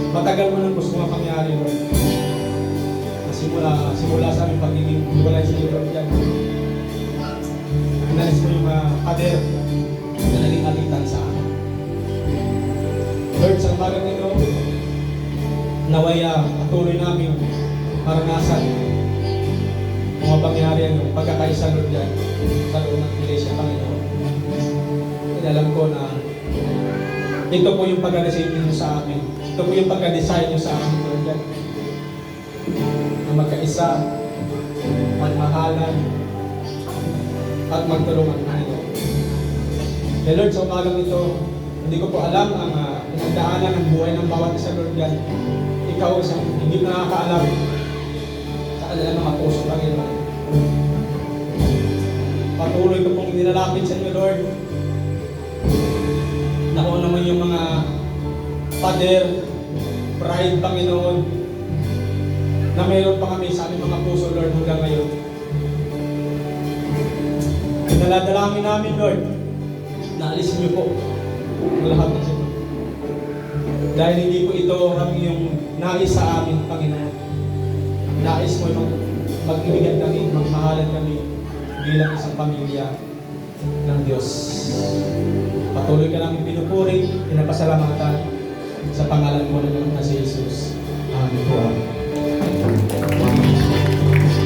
Matagal mo nang gusto mapangyari, Lord. Simula sa aming pagiging hiwalay sa iyo, Lord, yan. Inalis mo yung pader na naging alitan sa akin. Lord, sa umagang ito, nawaya patuloy namin maranasan mga pangyarihan yung pagkakaisa, Lord, yan sa loob ng Iglesia, Panginoon. At alam ko na ito po yung pagka-receive nyo sa amin. Ito po yung pagka-design nyo sa amin, Lord, yan. Na magkaisa, magmahalan, at magtulungan na ito. Kaya Lord, sa umagang ito, hindi ko po alam ang pinagdaanan ng buhay ng bawat isa, Lord, yan. Ikaw isang hindi nakakaalam sa kanila ng mga puso, Panginoon. Patuloy ko pong nilalapit sa inyo, Lord. Nakuha naman yung mga pader, pride, Panginoon, na na mayroon pa kami sa aming mga puso, Lord, hanggang ngayon. Daladalangin namin, Lord, na alisin niyo po ang lahat ng ito. Dahil hindi po ito ang iyong nais sa amin, Panginoon. Nais mo mag-ibigan kami, magmahalan kami bilang isang pamilya ng Diyos. Patuloy ka namin pinupuri, pinapasalamatan sa pangalan mo na si Jesus. Amen.